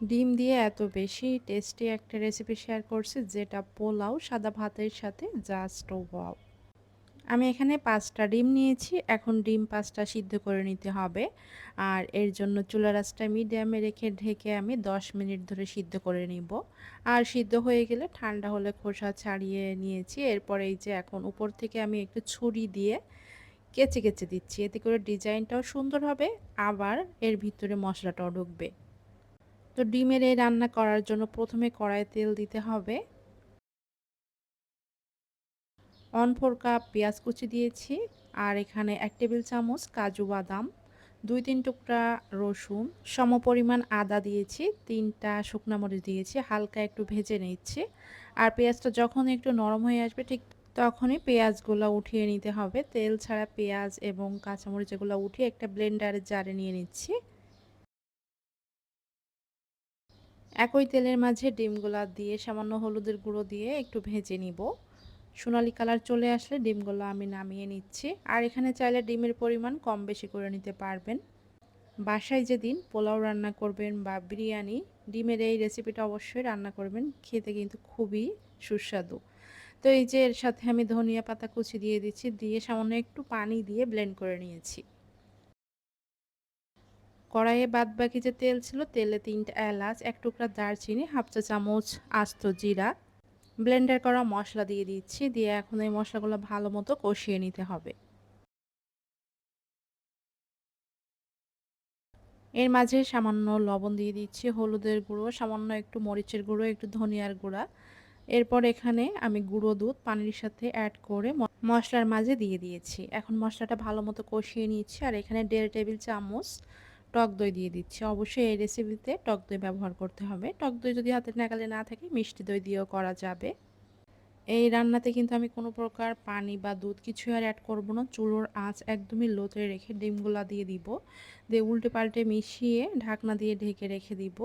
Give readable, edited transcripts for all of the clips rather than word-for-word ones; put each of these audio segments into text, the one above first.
ডিম দিয়ে এত বেশি টেস্টি একটা রেসিপি শেয়ার করছি, যেটা পোলাও সাদা ভাতের সাথে জাস্ট ওয়াও। আমি এখানে ৫টা ডিম নিয়েছি। এখন ডিম ৫টা সিদ্ধ করে নিতে হবে। আর এর জন্য চুলার আঁচটা মিডিয়ামে রেখে ঢেকে আমি ১০ মিনিট ধরে সিদ্ধ করে নিব। আর সিদ্ধ হয়ে গেলে ঠান্ডা হলে খোসা ছাড়িয়ে নিয়েছি। এরপর এই যে এখন উপর থেকে আমি একটু ছুরি দিয়ে কেচে কেচে দিচ্ছি। এতে করে ডিজাইনটাও সুন্দর হবে, আবার এর ভিতরে মশলাটাও ঢুকবে। তো ডিমের এই রান্না করার জন্য প্রথমে কড়াইয়ে তেল দিতে হবে। 1/4 কাপ পেঁয়াজ কুচি দিয়েছি। আর এখানে ১ টেবিল চামচ কাজু বাদাম, ২-৩ টুকরা রসুন, সমপরিমাণ আদা দিয়েছি, ৩টা শুকনা মরিচ দিয়েছি, হালকা একটু ভেজে নিচ্ছি। আর পেঁয়াজটা যখন একটু নরম হয়ে আসবে ঠিক তখনই পেঁয়াজগুলো উঠিয়ে নিতে হবে। তেল ছাড়া পেঁয়াজ এবং কাঁচামরিচ এগুলো উঠিয়ে একটা ব্লেন্ডারের জারে নিয়ে নিচ্ছি। একই তেলের মাঝে ডিমগুলা দিয়ে সামান্য হলুদের গুঁড়ো দিয়ে একটু ভেজে নিব। সোনালি কালার চলে আসলে ডিমগুলো আমি নামিয়ে নিচ্ছি। আর এখানে চাইলে ডিমের পরিমাণ কম বেশি করে নিতে পারবেন। বাসায় যেদিন পোলাও রান্না করবেন বা বিরিয়ানি, ডিমের এই রেসিপিটা অবশ্যই রান্না করবেন। খেতে কিন্তু খুবই সুস্বাদু। তো এই যে এর সাথে আমি ধনিয়া পাতা কুচি দিয়ে দিচ্ছি, দিয়ে সামান্য একটু পানি দিয়ে ব্লেন্ড করে নিয়েছি। কড়াইয়ে বাদবাকি যে তেল ছিল, তেলে ৩টা এলাচ, ১ টুকরা দারচিনি, হাফ চা চামচ আস্ত জিরা, ব্লেন্ডার করা মশলা দিয়ে দিচ্ছি। দিয়ে এখন এই মশলাগুলো ভালো মতো কষিয়ে নিতে হবে। এর মাঝে সামান্য লবণ দিয়ে দিচ্ছি, হলুদের গুঁড়ো, সামান্য একটু মরিচের গুঁড়ো, একটু ধনিয়ার গুঁড়া। এরপর এখানে আমি গুঁড়ো দুধ পানির সাথে অ্যাড করে মশলার মাঝে দিয়ে দিয়েছি। এখন মশলাটা ভালো মতো কষিয়ে নিচ্ছি। আর এখানে ১.৫ টেবিল চামচ টক দই দিয়ে দিচ্ছি। অবশ্যই এই রেসিপিতে টক দই ব্যবহার করতে হবে। টক দই যদি হাতের নাগালে না থাকে মিষ্টি দই দিয়েও করা যাবে। এই রান্নাতে কিন্তু আমি কোনো প্রকার পানি বা দুধ কিছুই আর অ্যাড করব না। চুলোর আঁচ একদমই লোতে রেখে ডিমগুলা দিয়ে দিব। দিয়ে উল্টে পাল্টে মিশিয়ে ঢাকনা দিয়ে ঢেকে রেখে দিব।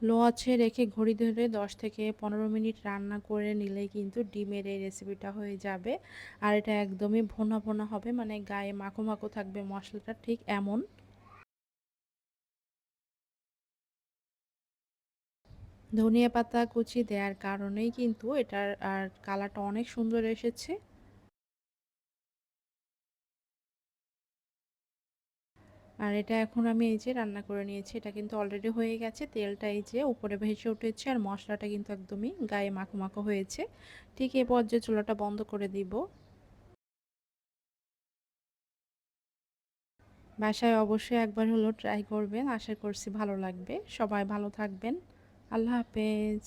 লো আঁচে রেখে ঘড়ি ধরে ১০ থেকে ১৫ মিনিট রান্না করে নিলেই কিন্তু ডিমের এই রেসিপিটা হয়ে যাবে। আর এটা একদমই ভোনা ভোনা হবে, মানে গায়ে মাখো মাখো থাকবে মশলাটা, ঠিক এমন। ধনিয়া পাতা কুচি দেওয়ার কারণেই কিন্তু এটার আর কালারটা অনেক সুন্দর এসেছে। আর এটা এখন আমি এই যে রান্না করে নিয়েছি, এটা কিন্তু অলরেডি হয়ে গেছে। তেলটা এই যে উপরে ভেসে উঠেছে আর মশলাটা কিন্তু একদমই গায়ে মাখো মাখো হয়েছে। ঠিক এই পর্যায়ে চুলাটা বন্ধ করে দিব। বাসায় অবশ্যই একবার হলেও ট্রাই করবেন। আশা করছি ভালো লাগবে। সবাই ভালো থাকবেন। আল্লাহ হাফেজ।